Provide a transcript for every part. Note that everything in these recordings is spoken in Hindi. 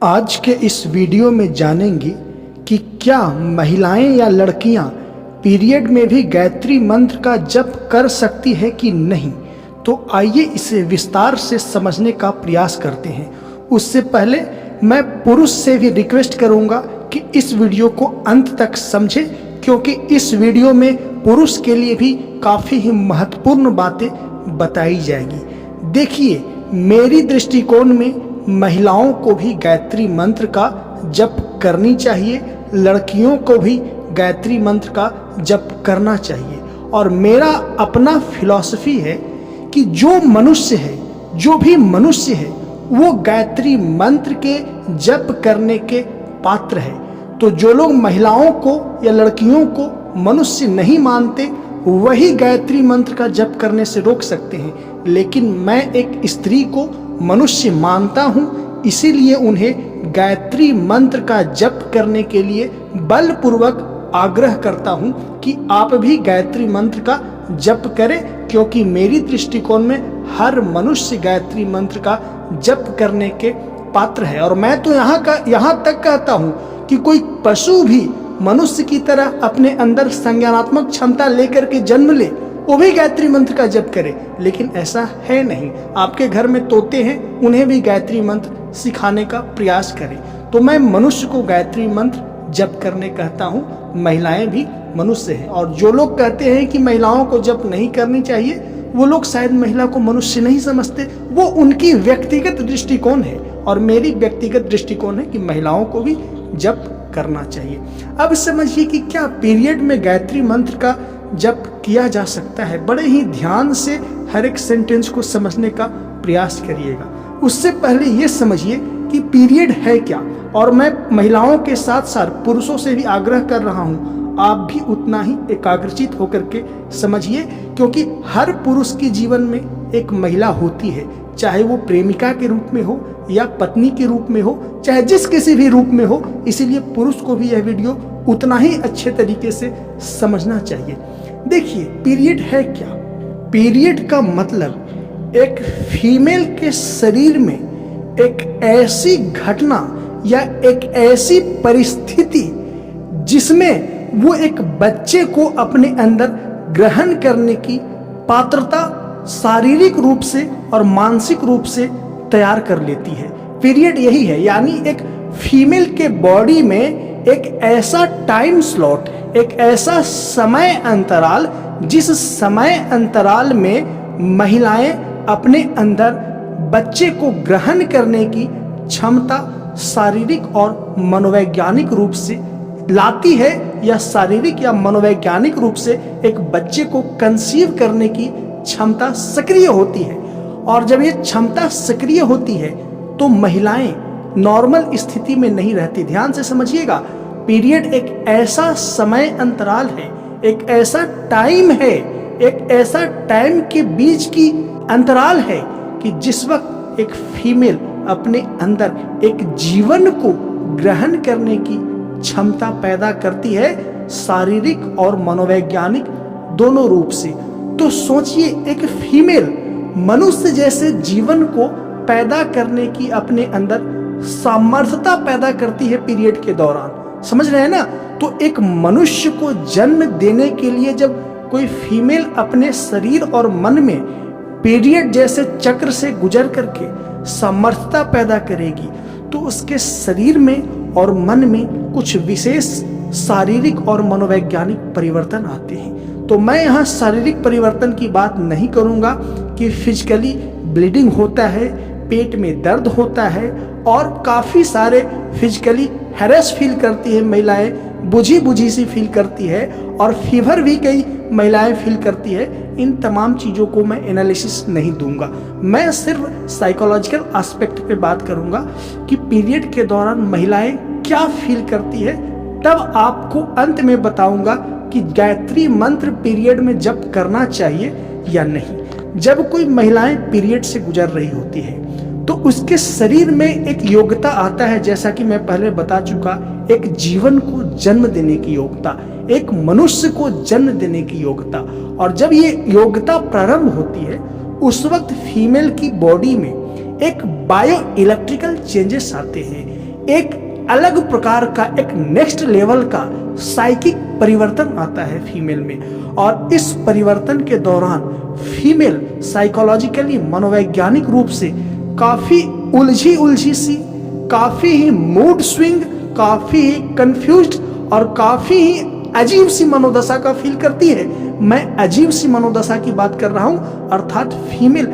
आज के इस वीडियो में जानेंगे कि क्या महिलाएं या लड़कियां पीरियड में भी गायत्री मंत्र का जप कर सकती है कि नहीं। तो आइए इसे विस्तार से समझने का प्रयास करते हैं। उससे पहले मैं पुरुष से भी रिक्वेस्ट करूंगा कि इस वीडियो को अंत तक समझें, क्योंकि इस वीडियो में पुरुष के लिए भी काफ़ी ही महत्वपूर्ण बातें बताई जाएगी। देखिए, मेरी दृष्टिकोण में महिलाओं को भी गायत्री मंत्र का जप करनी चाहिए, लड़कियों को भी गायत्री मंत्र का जप करना चाहिए। और मेरा अपना फिलॉसफी है कि जो भी मनुष्य है वो गायत्री मंत्र के जप करने के पात्र है। तो जो लोग महिलाओं को या लड़कियों को मनुष्य नहीं मानते वही गायत्री मंत्र का जप करने से रोक सकते हैं, लेकिन मैं एक स्त्री को मनुष्य मानता हूँ, इसीलिए उन्हें गायत्री मंत्र का जप करने के लिए बलपूर्वक आग्रह करता हूँ कि आप भी गायत्री मंत्र का जप करें, क्योंकि मेरी दृष्टिकोण में हर मनुष्य गायत्री मंत्र का जप करने के पात्र है। और मैं तो यहाँ तक कहता हूँ कि कोई पशु भी मनुष्य की तरह अपने अंदर संज्ञानात्मक क्षमता लेकर के जन्म ले, वो भी गायत्री मंत्र का जप करे, लेकिन ऐसा है नहीं। आपके घर में तोते हैं, उन्हें भी गायत्री मंत्र सिखाने का प्रयास करें। तो मैं मनुष्य को गायत्री मंत्र जप करने कहता हूँ, महिलाएं भी मनुष्य हैं। और जो लोग कहते हैं कि महिलाओं को जप नहीं करनी चाहिए, वो लोग शायद महिला को मनुष्य नहीं समझते, वो उनकी व्यक्तिगत दृष्टिकोण है। और मेरी व्यक्तिगत दृष्टिकोण है कि महिलाओं को भी जप करना चाहिए। अब समझिए कि क्या पीरियड में गायत्री मंत्र का जप किया जा सकता है। बड़े ही ध्यान से हर एक सेंटेंस को समझने का प्रयास करिएगा। उससे पहले ये समझिए कि पीरियड है क्या। और मैं महिलाओं के साथ साथ पुरुषों से भी आग्रह कर रहा हूँ, आप भी उतना ही एकाग्रचित होकर के समझिए, क्योंकि हर पुरुष के जीवन में एक महिला होती है, चाहे वो प्रेमिका के रूप में हो या पत्नी के रूप में हो, चाहे जिस किसी भी रूप में हो। इसीलिए पुरुष को भी यह वीडियो उतना ही अच्छे तरीके से समझना चाहिए। देखिए, पीरियड है क्या। पीरियड का मतलब एक फीमेल के शरीर में एक ऐसी घटना या एक ऐसी परिस्थिति जिसमें वो एक बच्चे को अपने अंदर ग्रहण करने की पात्रता शारीरिक रूप से और मानसिक रूप से तैयार कर लेती है। पीरियड यही है, यानी एक फीमेल के बॉडी में एक ऐसा टाइम स्लॉट, एक ऐसा समय अंतराल, जिस समय अंतराल में महिलाएं अपने अंदर बच्चे को ग्रहण करने की क्षमता शारीरिक और मनोवैज्ञानिक रूप से लाती है, या शारीरिक या मनोवैज्ञानिक रूप से एक बच्चे को कंसीव करने की क्षमता सक्रिय होती है। और जब ये क्षमता सक्रिय होती है तो महिलाएं नॉर्मल स्थिति में नहीं रहती। ध्यान से समझिएगा, पीरियड एक ऐसा समय अंतराल है, एक ऐसा टाइम है, एक ऐसा टाइम के बीच की अंतराल है कि जिस वक्त एक फीमेल अपने अंदर एक जीवन को ग्रहण करने की क्षमता पैदा करती है, शारीरिक और मनोवैज्ञानिक दोनों रूप से। तो सोचिए, एक फीमेल मनुष्य जैसे जीवन को पैदा करने की अपने अंदर सामर्थ्यता पैदा करती है पीरियड के दौरान। समझ रहे हैं ना। तो एक मनुष्य को जन्म देने के लिए जब कोई फीमेल अपने शरीर और मन में पीरियड जैसे चक्र से गुजर करके सामर्थ्यता पैदा करेगी, तो उसके शरीर में और मन में कुछ विशेष शारीरिक और मनोवैज्ञानिक परिवर्तन आते हैं। तो मैं यहाँ शारीरिक परिवर्तन की बात नहीं करूँगा कि फिजिकली ब्लीडिंग होता है, पेट में दर्द होता है और काफ़ी सारे फिजिकली हैरेस फील करती है महिलाएं, बुझी सी फील करती है, और फीवर भी कई महिलाएं फील करती है। इन तमाम चीज़ों को मैं एनालिसिस नहीं दूंगा, मैं सिर्फ साइकोलॉजिकल एस्पेक्ट पे बात करूंगा कि पीरियड के दौरान महिलाएं क्या फील करती है। तब आपको अंत में बताऊंगा कि गायत्री मंत्र पीरियड में जप करना चाहिए या नहीं। जब कोई महिलाएं पीरियड से गुजर रही होती है तो उसके शरीर में एक योग्यता आता है, जैसा कि मैं पहले बता चुका, एक जीवन को जन्म देने की योग्यता, एक मनुष्य को जन्म देने की योग्यता। और जब ये योग्यता प्रारंभ होती है उस वक्त फीमेल की बॉडी में एक बायो इलेक्ट्रिकल चेंजेस आते हैं, एक अलग प्रकार का, एक नेक्स्ट लेवल का साइकिक परिवर्तन आता है फीमेल में। और इस परिवर्तन के दौरान फीमेल साइकोलॉजिकली, मनोवैज्ञानिक रूप से काफी उलझी सी, काफी ही मूड स्विंग, काफी ही कंफ्यूज्ड और काफी ही अजीब सी मनोदशा का फील करती है। मैं अजीब सी मनोदशा की बात कर रहा हूं, अर्थात फीमेल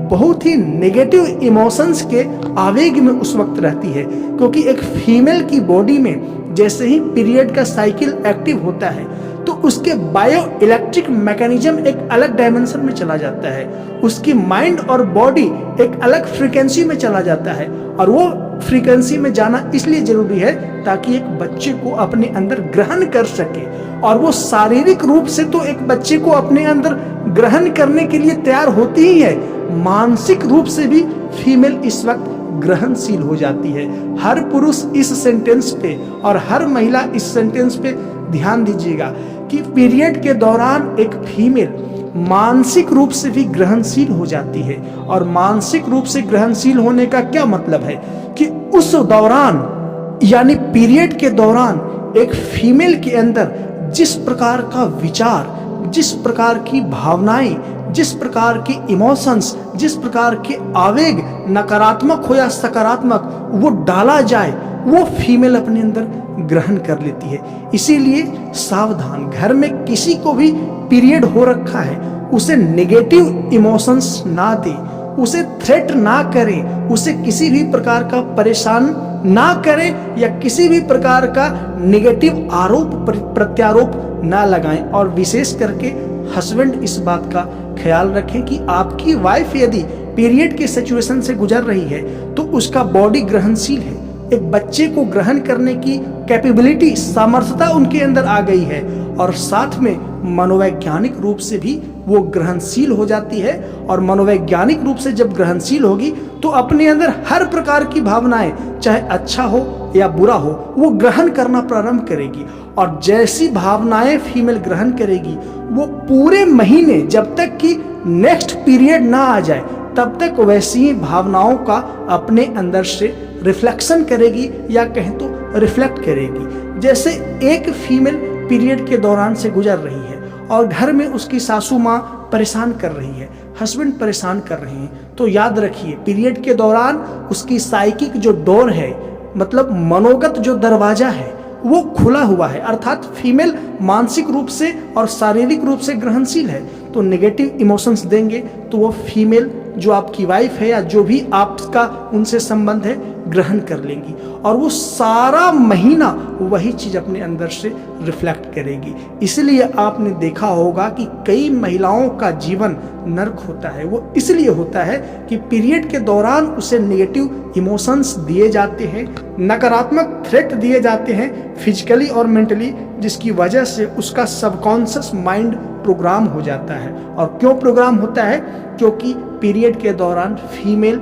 बहुत ही नेगेटिव इमोशंस के आवेग में उस वक्त रहती है, क्योंकि एक फीमेल की बॉडी में जैसे ही पीरियड का साइकिल एक्टिव होता है तो उसके बायो इलेक्ट्रिक मैकेनिज्म एक अलग डायमेंशन में चला जाता है, उसकी माइंड और बॉडी एक अलग फ्रीक्वेंसी में चला जाता है। और वो फ्रीक्वेंसी में जाना इसलिए जरूरी है ताकि एक बच्चे को अपने अंदर ग्रहण कर सके। और वो शारीरिक रूप से तो एक बच्चे को अपने अंदर ग्रहण करने के लिए तैयार होती ही है, मानसिक रूप से भी फीमेल इस वक्त ग्रहणशील हो जाती है। हर पुरुष इस सेंटेंस पे और हर महिला इस सेंटेंस पे ध्यान दीजिएगा कि पीरियड के दौरान एक फीमेल मानसिक रूप से भी ग्रहणशील हो जाती है। और मानसिक रूप से ग्रहणशील होने का क्या मतलब है कि उस दौरान, यानी पीरियड के दौरान, एक फीमेल के अंदर जिस प्रकार का विचार, जिस प्रकार की भावनाएं, जिस प्रकार के इमोशंस, जिस प्रकार के आवेग, नकारात्मक हो या सकारात्मक, वो डाला जाए, वो फीमेल अपने अंदर ग्रहण कर लेती है। इसीलिए सावधान, घर में किसी को भी पीरियड हो रखा है उसे नेगेटिव इमोशंस ना दे, उसे थ्रेट ना करें, उसे किसी भी प्रकार का परेशान ना करें या किसी भी प्रकार का नेगेटिव आरोप प्रत्यारोप ना लगाएं। और विशेष करके हस्बैंड इस बात का ख्याल रखें कि आपकी वाइफ यदि पीरियड के सिचुएशन से गुजर रही है तो उसका बॉडी ग्रहणशील है, एक बच्चे को ग्रहण करने की कैपेबिलिटी, सामर्थ्यता उनके अंदर आ गई है, और साथ में मनोवैज्ञानिक रूप से भी वो ग्रहणशील हो जाती है। और मनोवैज्ञानिक रूप से जब ग्रहणशील होगी तो अपने अंदर हर प्रकार की भावनाएं, चाहे अच्छा हो या बुरा हो, वो ग्रहण करना प्रारंभ करेगी। और जैसी भावनाएं फीमेल ग्रहण करेगी वो पूरे महीने, जब तक कि नेक्स्ट पीरियड ना आ जाए, तब तक वैसी ही भावनाओं का अपने अंदर से रिफ्लेक्शन करेगी, या कहें तो रिफ्लेक्ट करेगी। जैसे एक फीमेल पीरियड के दौरान से गुजर रही है और घर में उसकी सासू माँ परेशान कर रही है, हस्बैंड परेशान कर रहे हैं, तो याद रखिए पीरियड के दौरान उसकी साइकिक जो डोर है, मतलब मनोगत जो दरवाजा है, वो खुला हुआ है। अर्थात फीमेल मानसिक रूप से और शारीरिक रूप से ग्रहणशील है, तो नेगेटिव इमोशंस देंगे तो वो फीमेल जो आपकी वाइफ है या जो भी आपका उनसे संबंध है ग्रहण कर लेंगी, और वो सारा महीना वही चीज अपने अंदर से रिफ्लेक्ट करेगी। इसलिए आपने देखा होगा कि कई महिलाओं का जीवन नर्क होता है। वो इसलिए होता है कि पीरियड के दौरान उसे नेगेटिव इमोशंस दिए जाते हैं, नकारात्मक थ्रेट दिए जाते हैं फिजिकली और मेंटली, जिसकी वजह से उसका सबकॉन्शियस माइंड प्रोग्राम हो जाता है। और क्यों प्रोग्राम होता है? क्योंकि पीरियड के दौरान फीमेल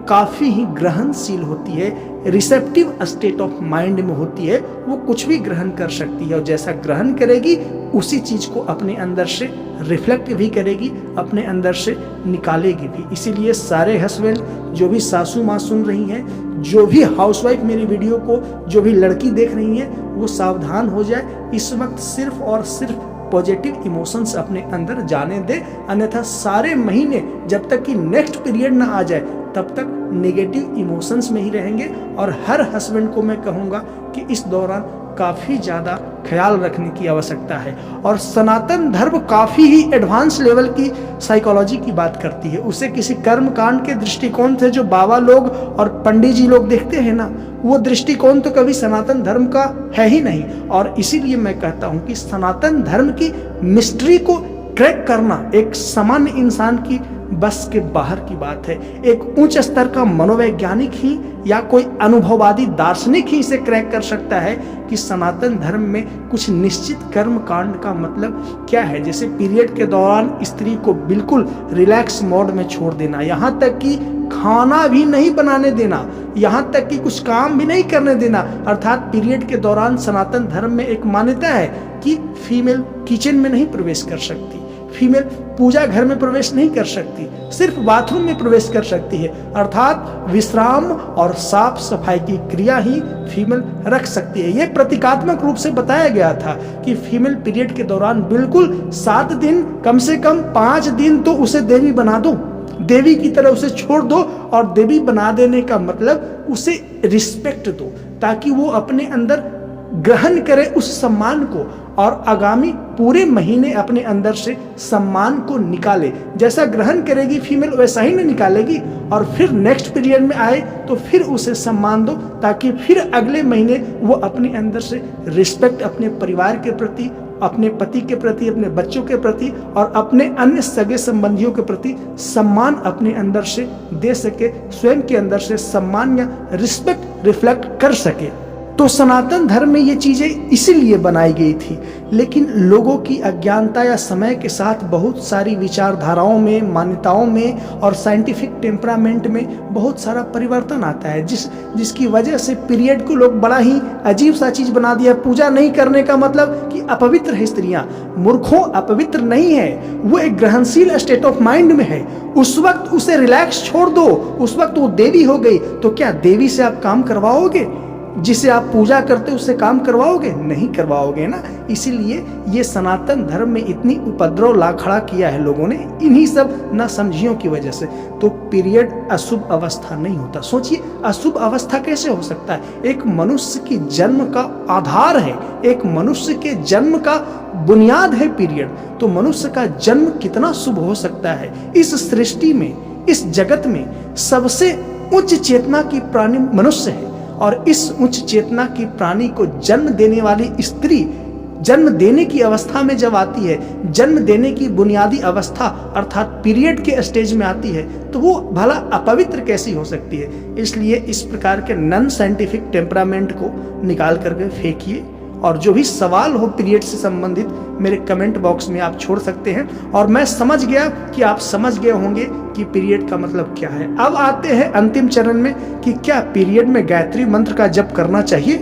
काफ़ी ही ग्रहणशील होती है, रिसेप्टिव स्टेट ऑफ माइंड में होती है, वो कुछ भी ग्रहण कर सकती है, और जैसा ग्रहण करेगी उसी चीज़ को अपने अंदर से रिफ्लेक्ट भी करेगी, अपने अंदर से निकालेगी भी। इसीलिए सारे हस्बैंड, जो भी सासू माँ सुन रही हैं, जो भी हाउसवाइफ मेरी वीडियो को, जो भी लड़की देख रही हैं, वो सावधान हो जाए। इस वक्त सिर्फ और सिर्फ पॉजिटिव इमोशंस अपने अंदर जाने दे, अन्यथा सारे महीने जब तक कि नेक्स्ट पीरियड ना आ जाए तब तक नेगेटिव इमोशंस में ही रहेंगे। और हर हस्बैंड को मैं कहूँगा कि इस दौरान काफ़ी ज़्यादा ख्याल रखने की आवश्यकता है। और सनातन धर्म काफ़ी ही एडवांस लेवल की साइकोलॉजी की बात करती है। उसे किसी कर्म कांड के दृष्टिकोण से जो बाबा लोग और पंडित जी लोग देखते हैं ना, वो दृष्टिकोण तो कभी सनातन धर्म का है ही नहीं। और इसीलिए मैं कहता हूँ कि सनातन धर्म की मिस्ट्री को क्रैक करना एक सामान्य इंसान की बस के बाहर की बात है। एक उच्च स्तर का मनोवैज्ञानिक ही या कोई अनुभववादी दार्शनिक ही इसे क्रैक कर सकता है कि सनातन धर्म में कुछ निश्चित कर्म कांड का मतलब क्या है। जैसे पीरियड के दौरान स्त्री को बिल्कुल रिलैक्स मोड में छोड़ देना, यहाँ तक कि खाना भी नहीं बनाने देना, यहाँ तक कि कुछ काम भी नहीं करने देना। अर्थात पीरियड के दौरान सनातन धर्म में एक मान्यता है कि फीमेल किचन में नहीं प्रवेश कर सकती, फीमेल पूजा घर में प्रवेश नहीं कर सकती, सिर्फ बाथरूम में प्रवेश कर सकती है। अर्थात विश्राम और साफ सफाई की क्रिया ही फीमेल रख सकती है। यह प्रतीकात्मक रूप से बताया गया था कि फीमेल पीरियड के दौरान बिल्कुल 7 दिन, कम से कम 5 दिन तो उसे देवी बना दो, देवी की तरह उसे छोड़ दो। और देवी बना देने का मतलब उसे रिस्पेक्ट दो, ताकि वो अपने अंदर ग्रहण करे उस सम्मान को और आगामी पूरे महीने अपने अंदर से सम्मान को निकाले। जैसा ग्रहण करेगी फीमेल वैसा ही नहीं निकालेगी, और फिर नेक्स्ट पीरियड में आए तो फिर उसे सम्मान दो, ताकि फिर अगले महीने वो अपने अंदर से रिस्पेक्ट अपने परिवार के प्रति, अपने पति के प्रति, अपने बच्चों के प्रति और अपने अन्य सगे संबंधियों के प्रति सम्मान अपने अंदर से दे सके, स्वयं के अंदर से सम्मान या रिस्पेक्ट रिफ्लेक्ट कर सके। तो सनातन धर्म में ये चीजें इसीलिए बनाई गई थी। लेकिन लोगों की अज्ञानता या समय के साथ बहुत सारी विचारधाराओं में, मान्यताओं में और साइंटिफिक टेम्परामेंट में बहुत सारा परिवर्तन आता है, जिसकी वजह से पीरियड को लोग बड़ा ही अजीब सा चीज बना दिया। पूजा नहीं करने का मतलब कि अपवित्र है स्त्रियां। मूर्खों, अपवित्र नहीं है, वो एक ग्रहणशील स्टेट ऑफ माइंड में है। उस वक्त उसे रिलैक्स छोड़ दो, उस वक्त वो देवी हो गई। तो क्या देवी से आप काम करवाओगे? जिसे आप पूजा करते उससे काम करवाओगे? नहीं करवाओगे ना। इसीलिए ये सनातन धर्म में इतनी उपद्रव ला खड़ा किया है लोगों ने, इन्हीं सब ना समझियों की वजह से। तो पीरियड अशुभ अवस्था नहीं होता। सोचिए, अशुभ अवस्था कैसे हो सकता है? एक मनुष्य की जन्म का आधार है, एक मनुष्य के जन्म का बुनियाद है पीरियड। तो मनुष्य का जन्म कितना शुभ हो सकता है? इस सृष्टि में, इस जगत में सबसे उच्च चेतना की प्राणी मनुष्य है, और इस उच्च चेतना की प्राणी को जन्म देने वाली स्त्री जन्म देने की अवस्था में जब आती है, जन्म देने की बुनियादी अवस्था अर्थात पीरियड के स्टेज में आती है, तो वो भला अपवित्र कैसी हो सकती है? इसलिए इस प्रकार के नॉन साइंटिफिक टेम्परामेंट को निकाल करके फेंकिए, और जो भी सवाल हो पीरियड से संबंधित मेरे कमेंट बॉक्स में आप छोड़ सकते हैं। और मैं समझ गया कि आप समझ गए होंगे कि पीरियड का मतलब क्या है। अब आते हैं अंतिम चरण में कि क्या पीरियड में गायत्री मंत्र का जप करना चाहिए?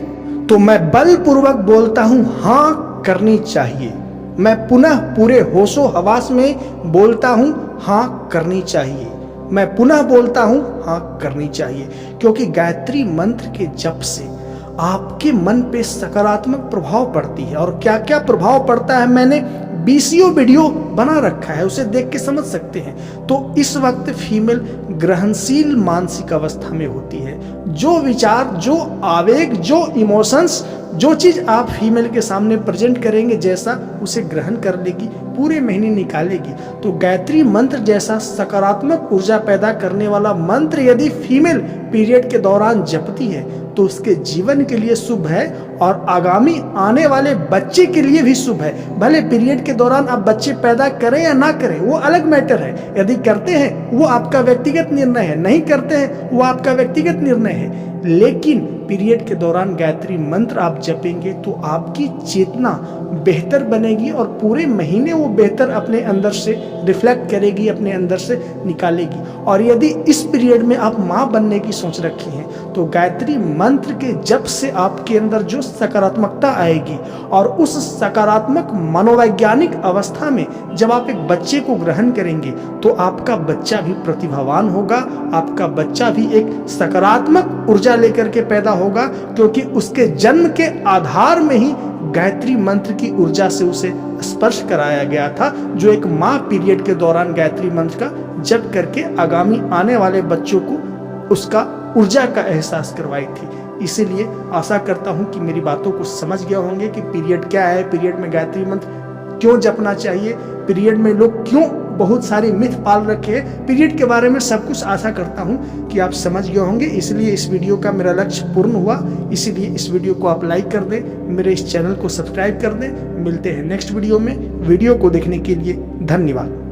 तो मैं बलपूर्वक बोलता हूं, हाँ करनी चाहिए। मैं पुनः पूरे होशो हवास में बोलता हूं, हाँ करनी चाहिए। मैं पुनः बोलता हूं, हाँ करनी चाहिए। क्योंकि गायत्री मंत्र के जप से आपके मन पे सकारात्मक प्रभाव पड़ती है। और क्या क्या प्रभाव पड़ता है मैंने बीसीओ वीडियो बना रखा है, उसे देख के समझ सकते हैं। तो इस वक्त फीमेल ग्रहणशील मानसिक अवस्था में होती है। जो विचार, जो आवेग, जो इमोशंस, जो चीज आप फीमेल के सामने प्रेजेंट करेंगे जैसा उसे ग्रहण कर लेगी, पूरे महीने निकालेगी। तो गायत्री मंत्र जैसा सकारात्मक ऊर्जा पैदा करने वाला मंत्र यदि फीमेल पीरियड के दौरान जपती है तो उसके जीवन के लिए शुभ है, और आगामी आने वाले बच्चे के लिए भी शुभ है। भले पीरियड के दौरान आप बच्चे पैदा करें या ना करें, वो अलग मैटर है। यदि करते हैं वो आपका व्यक्तिगत निर्णय है, नहीं करते हैं वो आपका व्यक्तिगत निर्णय है। लेकिन पीरियड के दौरान गायत्री मंत्र आप जपेंगे तो आपकी चेतना बेहतर बनेगी, और पूरे महीने वो बेहतर अपने अंदर से रिफ्लेक्ट करेगी, अपने अंदर से निकालेगी। और यदि इस पीरियड में आप माँ बनने की सोच रखी है तो गायत्री मंत्र के जप से आपके अंदर जो सकारात्मकता आएगी, और उस सकारात्मक मनोवैज्ञानिक अवस्था में जब आप एक बच्चे को ग्रहण करेंगे तो आपका बच्चा भी प्रतिभावान होगा, आपका बच्चा भी एक सकारात्मक ऊर्जा लेकर के पैदा होगा, क्योंकि उसके जन्म के आधार में ही गायत्री मंत्र की ऊर्जा से उसे स्पर्श कराया गया था, जो एक माँ पीरियड के दौरान गायत्री मंत्र का जप करके आगामी आने वाले बच्चों को उसका ऊर्जा का एहसास करवाई थी। इसीलिए आशा करता हूं कि मेरी बातों को समझ गए होंगे कि पीरियड क्या है, पीरियड में गायत्री मंत्र क्यों जपना चाहिए, पीरियड में लोग क्यों बहुत सारी मिथ पाल रखे हैं, पीरियड के बारे में सब कुछ आशा करता हूं कि आप समझ गए होंगे। इसलिए इस वीडियो का मेरा लक्ष्य पूर्ण हुआ। इसीलिए इस वीडियो को आप लाइक कर दें, मेरे इस चैनल को सब्सक्राइब कर दें। मिलते हैं नेक्स्ट वीडियो में। वीडियो को देखने के लिए धन्यवाद।